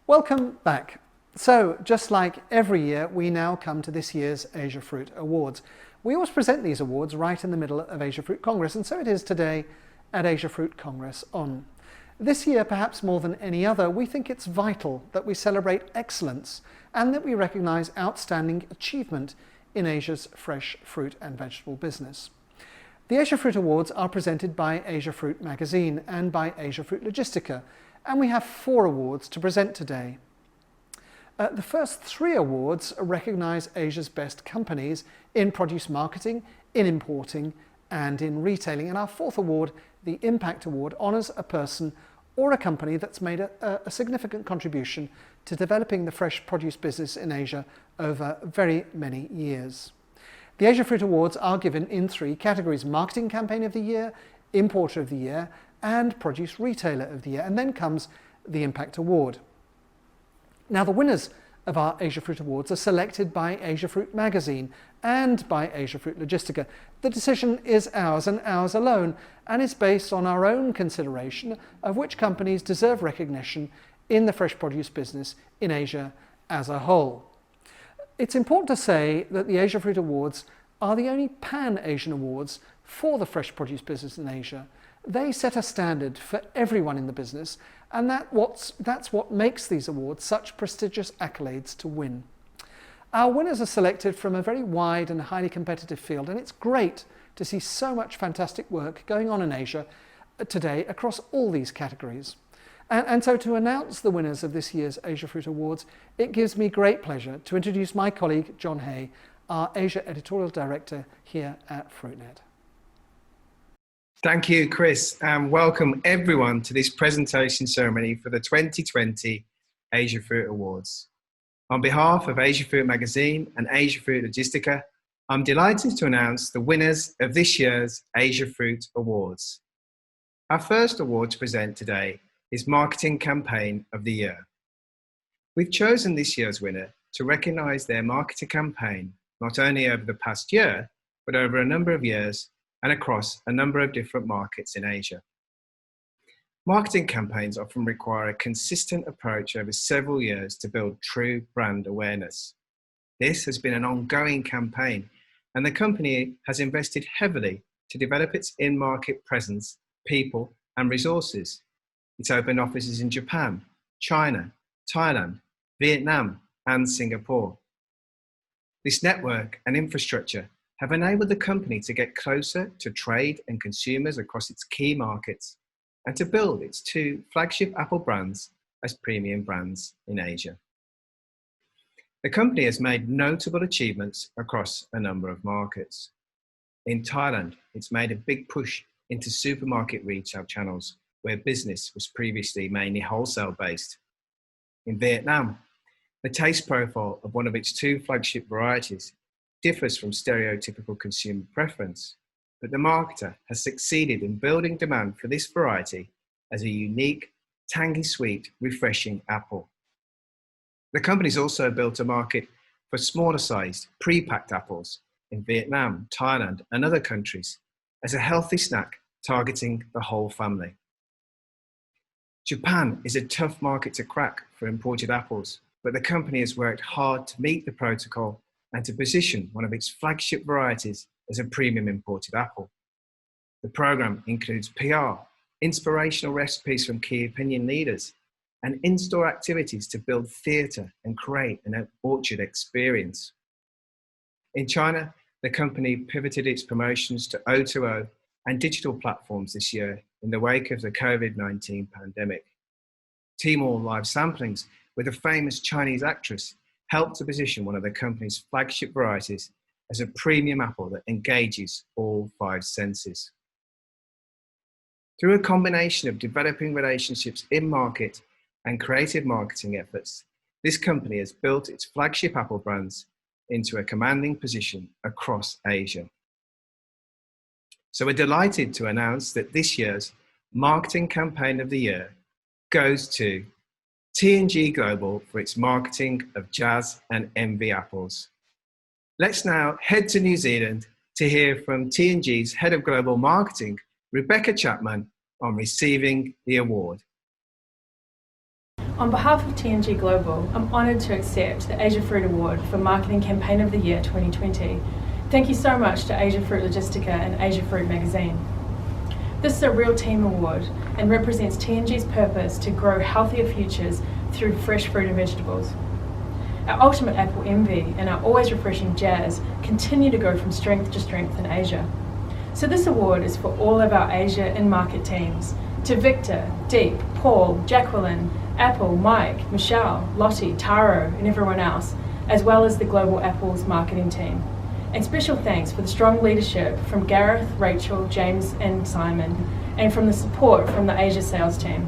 Welcome back. So, just like every year, we now come to this year's Asia Fruit Awards. We always present these awards right in the middle of Asia Fruit Congress, and so it is today at Asia Fruit Congress On. This year, perhaps more than any other, we think it's vital that we celebrate excellence and that we recognise outstanding achievement in Asia's fresh fruit and vegetable business. The Asia Fruit Awards are presented by Asia Fruit magazine and by Asia Fruit Logistica, and we have 4 awards to present today. The first 3 awards recognise Asia's best companies in produce marketing, in importing and in retailing, and our 4th award, the Impact Award, honours a person or a company that's made a significant contribution to developing the fresh produce business in Asia over very many years. The Asia Fruit Awards are given in 3 categories: Marketing Campaign of the Year, Importer of the Year and Produce Retailer of the Year, and then comes the Impact Award. Now, the winners of our Asia Fruit Awards are selected by Asia Fruit magazine and by Asia Fruit Logistica. The decision is ours and ours alone, and is based on our own consideration of which companies deserve recognition in the fresh produce business in Asia as a whole. It's important to say that the Asia Fruit Awards are the only pan-Asian awards for the fresh produce business in Asia. They set a standard for everyone in the business, and that's what makes these awards such prestigious accolades to win. Our winners are selected from a very wide and highly competitive field, and it's great to see so much fantastic work going on in Asia today across all these categories. And so to announce the winners of this year's Asia Fruit Awards, it gives me great pleasure to introduce my colleague John Hay, our Asia Editorial Director here at FruitNet. Thank you, Chris, and welcome everyone to this presentation ceremony for the 2020 Asia Fruit Awards. On behalf of Asia Fruit magazine and Asia Fruit Logistica, I'm delighted to announce the winners of this year's Asia Fruit Awards. Our first award to present today is Marketing Campaign of the Year. We've chosen this year's winner to recognise their marketing campaign not only over the past year, but over a number of years and across a number of different markets in Asia. Marketing campaigns often require a consistent approach over several years to build true brand awareness. This has been an ongoing campaign, and the company has invested heavily to develop its in-market presence, people, and resources. It's opened offices in Japan, China, Thailand, Vietnam, and Singapore. This network and infrastructure have enabled the company to get closer to trade and consumers across its key markets and to build its 2 flagship apple brands as premium brands in Asia. The company has made notable achievements across a number of markets. In Thailand, it's made a big push into supermarket retail channels where business was previously mainly wholesale based. In Vietnam, the taste profile of one of its 2 flagship varieties differs from stereotypical consumer preference, but the marketer has succeeded in building demand for this variety as a unique, tangy sweet, refreshing apple. The company's also built a market for smaller sized, pre-packed apples in Vietnam, Thailand, and other countries as a healthy snack targeting the whole family. Japan is a tough market to crack for imported apples, but the company has worked hard to meet the protocol and to position one of its flagship varieties as a premium imported apple. The program includes PR, inspirational recipes from key opinion leaders, and in-store activities to build theatre and create an orchard experience. In China, the company pivoted its promotions to O2O and digital platforms this year in the wake of the COVID-19 pandemic. Tmall live samplings with a famous Chinese actress helped to position one of the company's flagship varieties as a premium apple that engages all 5 senses. Through a combination of developing relationships in market and creative marketing efforts, this company has built its flagship apple brands into a commanding position across Asia. So we're delighted to announce that this year's Marketing Campaign of the Year goes to T&G Global for its marketing of Jazz and Envy apples. Let's now head to New Zealand to hear from T&G's Head of Global Marketing, Rebecca Chapman, on receiving the award. On behalf of TNG Global, I'm honoured to accept the Asia Fruit Award for Marketing Campaign of the Year 2020. Thank you so much to Asia Fruit Logistica and Asia Fruit Magazine. This is a real team award and represents TNG's purpose to grow healthier futures through fresh fruit and vegetables. Our ultimate apple envy and our always refreshing jazz continue to go from strength to strength in Asia. So this award is for all of our Asia in-market teams, to Victor, Deep, Paul, Jacqueline, Apple, Mike, Michelle, Lottie, Taro, and everyone else, as well as the Global Apples marketing team. And special thanks for the strong leadership from Gareth, Rachel, James, and Simon, and from the support from the Asia sales team.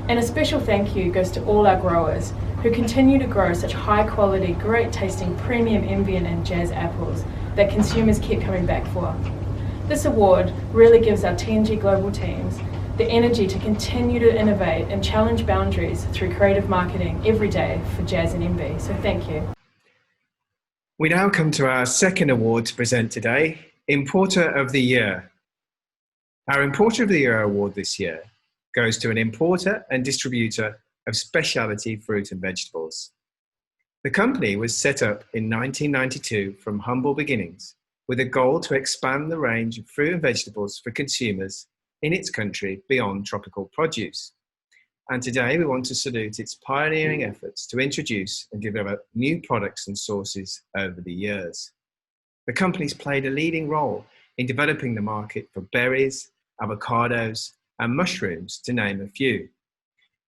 And a special thank you goes to all our growers who continue to grow such high quality, great tasting premium Envian and Jazz apples that consumers keep coming back for. This award really gives our TNG Global teams the energy to continue to innovate and challenge boundaries through creative marketing every day for Jazz and Envy. So thank you. We now come to our second award to present today, Importer of the Year. Our Importer of the Year award this year goes to an importer and distributor of specialty fruit and vegetables. The company was set up in 1992 from humble beginnings with a goal to expand the range of fruit and vegetables for consumers in its country beyond tropical produce. And today we want to salute its pioneering efforts to introduce and develop new products and sources over the years. The company's played a leading role in developing the market for berries, avocados, and mushrooms, to name a few.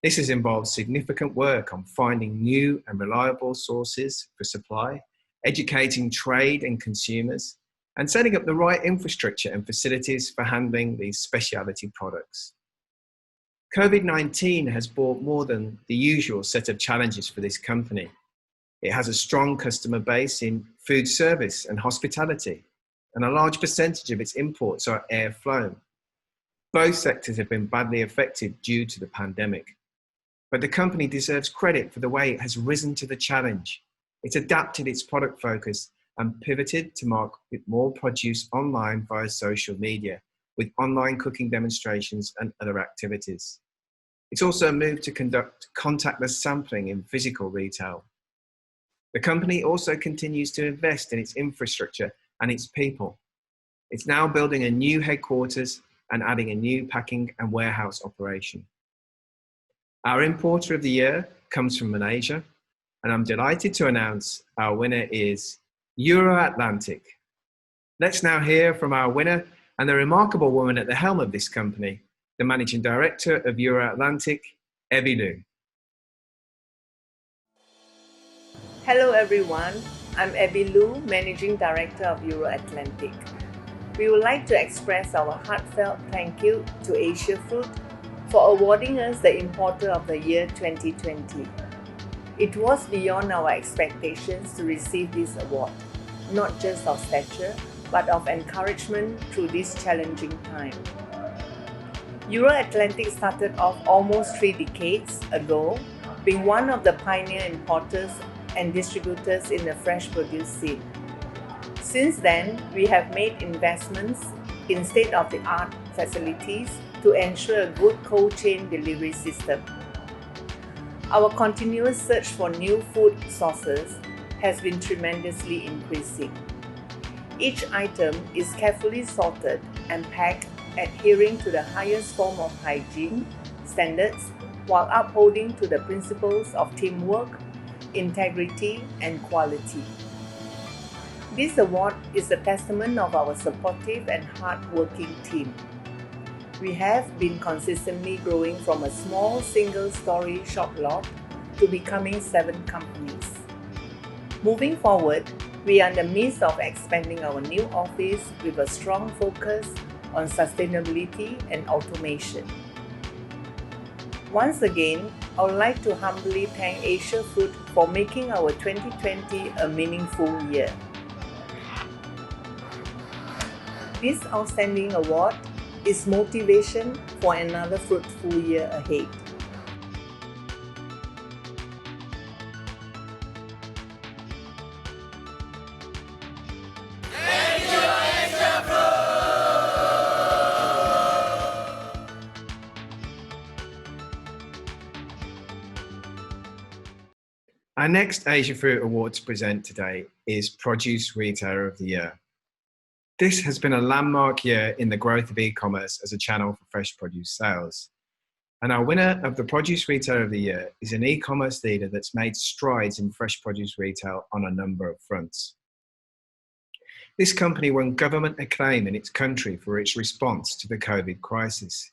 This has involved significant work on finding new and reliable sources for supply, educating trade and consumers, and setting up the right infrastructure and facilities for handling these specialty products. COVID-19 has brought more than the usual set of challenges for this company. It has a strong customer base in food service and hospitality, and a large percentage of its imports are air flown. Both sectors have been badly affected due to the pandemic. But the company deserves credit for the way it has risen to the challenge. It's adapted its product focus and pivoted to market more produce online via social media, with online cooking demonstrations and other activities. It's also moved to conduct contactless sampling in physical retail. The company also continues to invest in its infrastructure and its people. It's now building a new headquarters and adding a new packing and warehouse operation. Our Importer of the Year comes from Malaysia, and I'm delighted to announce our winner is Euro-Atlantic. Let's now hear from our winner and the remarkable woman at the helm of this company, the Managing Director of Euro-Atlantic, Evie Liu. Hello everyone, I'm Evie Liu, Managing Director of Euro-Atlantic. We would like to express our heartfelt thank you to Asia Fruit for awarding us the Importer of the Year 2020. It was beyond our expectations to receive this award, not just of stature, but of encouragement through this challenging time. Euro-Atlantic started off almost 3 decades ago, being one of the pioneer importers and distributors in the fresh produce scene. Since then, we have made investments in state-of-the-art facilities to ensure a good cold chain delivery system. Our continuous search for new food sources has been tremendously increasing. Each item is carefully sorted and packed, adhering to the highest form of hygiene standards while upholding to the principles of teamwork, integrity, and quality. This award is a testament of our supportive and hard-working team. We have been consistently growing from a small single-story shop lot to becoming 7 companies. Moving forward, we are in the midst of expanding our new office with a strong focus on sustainability and automation. Once again, I would like to humbly thank Asia Fruit for making our 2020 a meaningful year. This outstanding award is motivation for another fruitful year ahead. Our next Asia Fruit Award to present today is Produce Retailer of the Year. This has been a landmark year in the growth of e-commerce as a channel for fresh produce sales. And our winner of the Produce Retailer of the Year is an e-commerce leader that's made strides in fresh produce retail on a number of fronts. This company won government acclaim in its country for its response to the COVID crisis,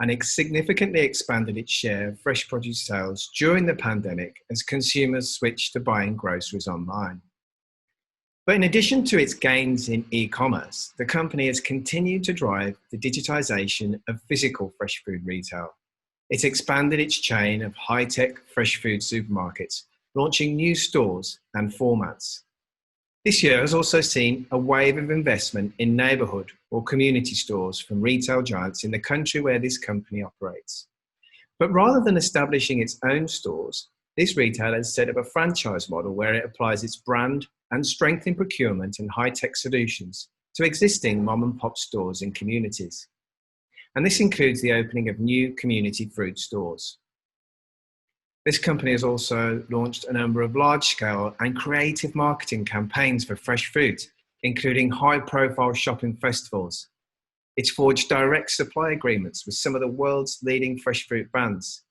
and it significantly expanded its share of fresh produce sales during the pandemic as consumers switched to buying groceries online. But in addition to its gains in e-commerce, the company has continued to drive the digitization of physical fresh food retail. It's expanded its chain of high-tech fresh food supermarkets, launching new stores and formats. This year has also seen a wave of investment in neighbourhood or community stores from retail giants in the country where this company operates. But rather than establishing its own stores, this retailer has set up a franchise model where it applies its brand and strength in procurement and high-tech solutions to existing mom-and-pop stores in communities. And this includes the opening of new community fruit stores. This company has also launched a number of large-scale and creative marketing campaigns for fresh fruit, including high-profile shopping festivals. It's forged direct supply agreements with some of the world's leading fresh fruit brands,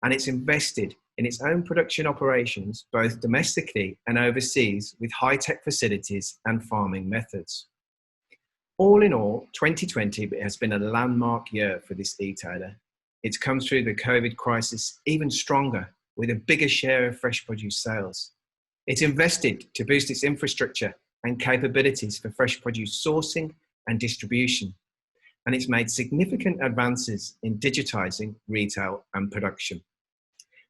and it's invested in its own production operations, both domestically and overseas, with high-tech facilities and farming methods. All in all, 2020 has been a landmark year for this retailer. It's come through the COVID crisis even stronger, with a bigger share of fresh produce sales. It's invested to boost its infrastructure and capabilities for fresh produce sourcing and distribution. And it's made significant advances in digitizing retail and production.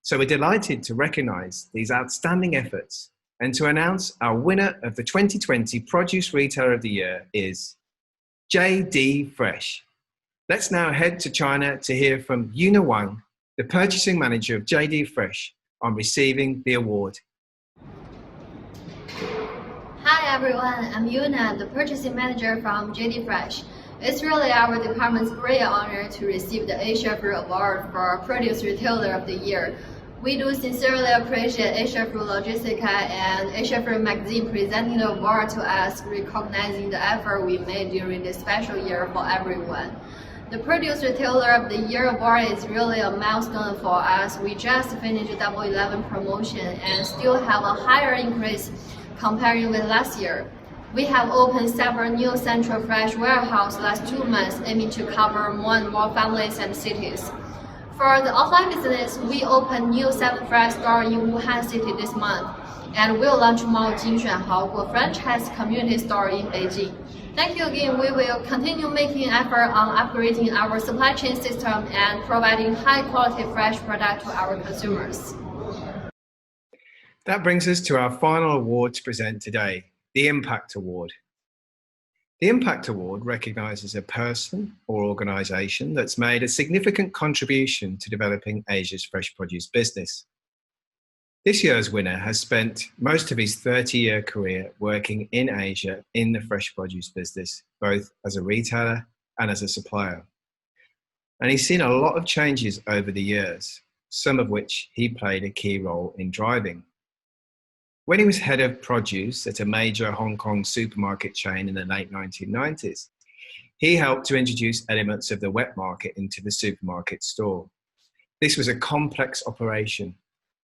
So we're delighted to recognize these outstanding efforts and to announce our winner of the 2020 Produce Retailer of the Year is JD Fresh. Let's now head to China to hear from Yuna Wang, the purchasing manager of JD Fresh, on receiving the award. Hi everyone, I'm Yuna, the purchasing manager from JD Fresh. It's really our department's great honor to receive the Asia Fruit Award for Produce Retailer of the Year. We do sincerely appreciate Asia Fruit Logistica and Asia Fruit Magazine presenting the award to us, recognizing the effort we made during this special year for everyone. The Produce Retailer of the Year award is really a milestone for us. We just finished Double 11 promotion and still have a higher increase comparing with last year. We have opened several new Central Fresh warehouse last 2 months, aiming to cover more and more families and cities. For the offline business, we opened new 7 Fresh store in Wuhan City this month, and we'll launch more Jinxuan Haoguo franchise community store in Beijing. Thank you again. We will continue making effort on upgrading our supply chain system and providing high quality fresh product to our consumers. That brings us to our final award to present today, the Impact Award. The Impact Award recognises a person or organisation that's made a significant contribution to developing Asia's fresh produce business. This year's winner has spent most of his 30-year career working in Asia in the fresh produce business, both as a retailer and as a supplier. And he's seen a lot of changes over the years, some of which he played a key role in driving. When he was head of produce at a major Hong Kong supermarket chain in the late 1990s, he helped to introduce elements of the wet market into the supermarket store. This was a complex operation,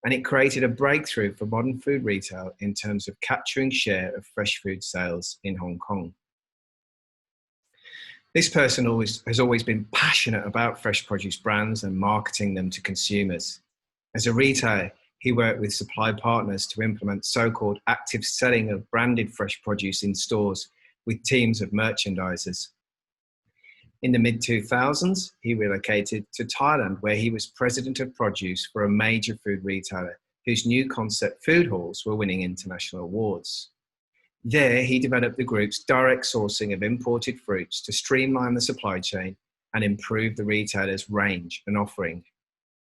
and it created a breakthrough for modern food retail in terms of capturing share of fresh food sales in Hong Kong. This person has always been passionate about fresh produce brands and marketing them to consumers. As a retailer, he worked with supply partners to implement so-called active selling of branded fresh produce in stores with teams of merchandisers. In the mid-2000s, he relocated to Thailand, where he was president of produce for a major food retailer whose new concept food halls were winning international awards. There, he developed the group's direct sourcing of imported fruits to streamline the supply chain and improve the retailer's range and offering.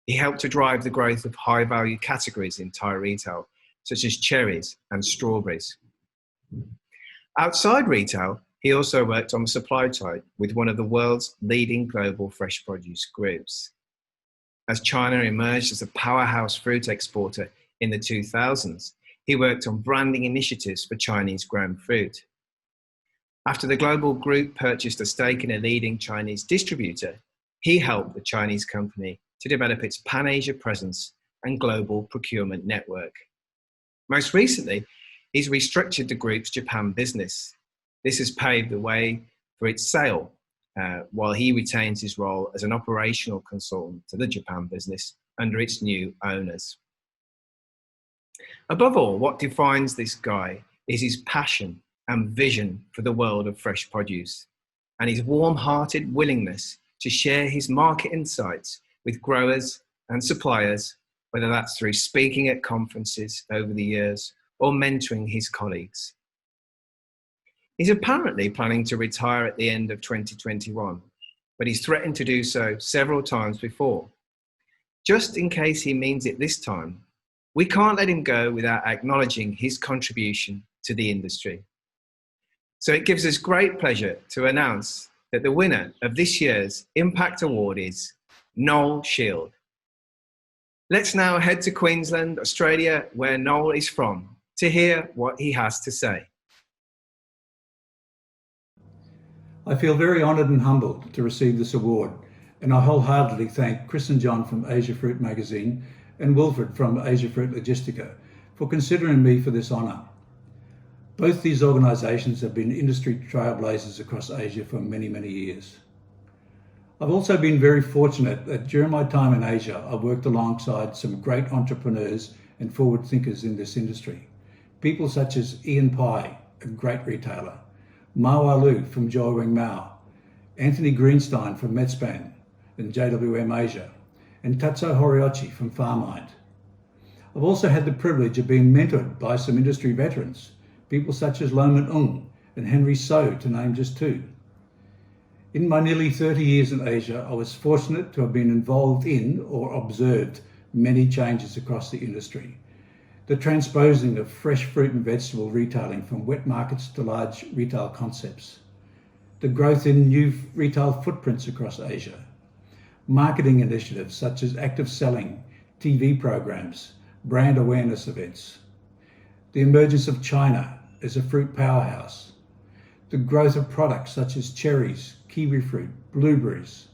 He helped to drive the growth of high-value categories in Thai retail, such as cherries and strawberries. Outside retail, he also worked on the supply side with one of the world's leading global fresh produce groups. As China emerged as a powerhouse fruit exporter, In the 2000s, he worked on branding initiatives for Chinese-grown fruit. After the global group purchased a stake in a leading Chinese distributor, he helped the Chinese company to develop its Pan-Asia presence and global procurement network. Most recently, he's restructured the group's Japan business. This has paved the way for its sale, while he retains his role as an operational consultant to the Japan business under its new owners. Above all, what defines this guy is his passion and vision for the world of fresh produce, and his warm-hearted willingness to share his market insights with growers and suppliers, whether that's through speaking at conferences over the years or mentoring his colleagues. He's apparently planning to retire at the end of 2021, but he's threatened to do so several times before. Just in case he means it this time, we can't let him go without acknowledging his contribution to the industry. So it gives us great pleasure to announce that the winner of this year's Impact Award is Noel Shield. Let's now head to Queensland, Australia, where Noel is from, to hear what he has to say. I feel very honoured and humbled to receive this award, and I wholeheartedly thank Chris and John from Asia Fruit Magazine and Wilfred from Asia Fruit Logistica for considering me for this honour. Both these organisations have been industry trailblazers across Asia for many, many years. I've also been very fortunate that during my time in Asia, I've worked alongside some great entrepreneurs and forward thinkers in this industry. People such as Ian Pye, a great retailer, Mao Lu from Joy Wing Mao, Anthony Greenstein from Metspan and JWM Asia, and Tatsuo Horiochi from Farmind. I've also had the privilege of being mentored by some industry veterans, people such as Loman Ung and Henry So, to name just two. In my nearly 30 years in Asia, I was fortunate to have been involved in or observed many changes across the industry. The transposing of fresh fruit and vegetable retailing from wet markets to large retail concepts. The growth in new retail footprints across Asia. Marketing initiatives such as active selling, TV programs, brand awareness events. The emergence of China as a fruit powerhouse. The growth of products such as cherries, kiwi fruit, blueberries.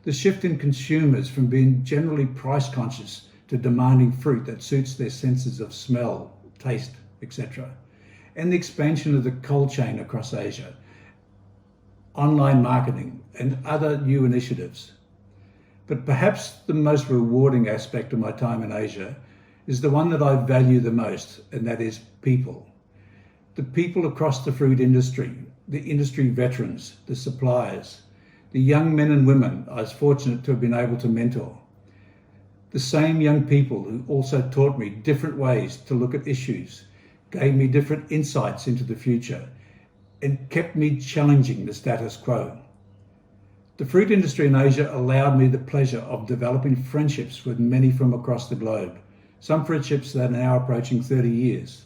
The shift in consumers from being generally price conscious to demanding fruit that suits their senses of smell, taste, etc. And the expansion of the cold chain across Asia, online marketing and other new initiatives. But perhaps the most rewarding aspect of my time in Asia is the one that I value the most, and that is people. The people across the fruit industry, the industry veterans, the suppliers, the young men and women I was fortunate to have been able to mentor. The same young people who also taught me different ways to look at issues, gave me different insights into the future, and kept me challenging the status quo. The fruit industry in Asia allowed me the pleasure of developing friendships with many from across the globe, some friendships that are now approaching 30 years.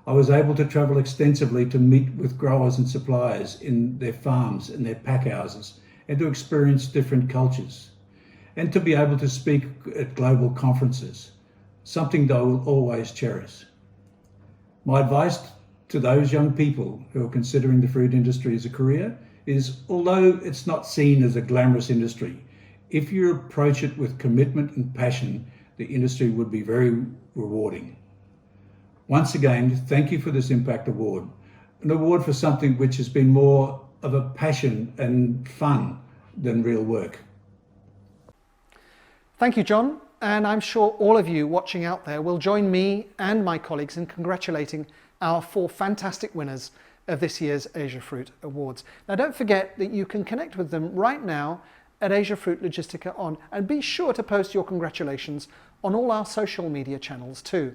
I was able to travel extensively to meet with growers and suppliers in their farms and their pack houses and to experience different cultures, and to be able to speak at global conferences, something that I will always cherish. My advice to those young people who are considering the fruit industry as a career is, although it's not seen as a glamorous industry, if you approach it with commitment and passion, the industry would be very rewarding. Once again, thank you for this Impact Award, an award for something which has been more of a passion and fun than real work. Thank you, John, and I'm sure all of you watching out there will join me and my colleagues in congratulating our 4 fantastic winners of this year's Asia Fruit Awards. Now, don't forget that you can connect with them right now at Asia Fruit Logistica On, and be sure to post your congratulations on all our social media channels too.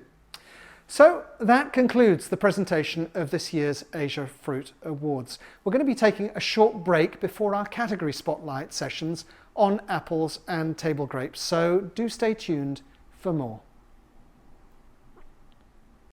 So that concludes the presentation of this year's Asia Fruit Awards. We're going to be taking a short break before our category spotlight sessions on apples and table grapes, so do stay tuned for more.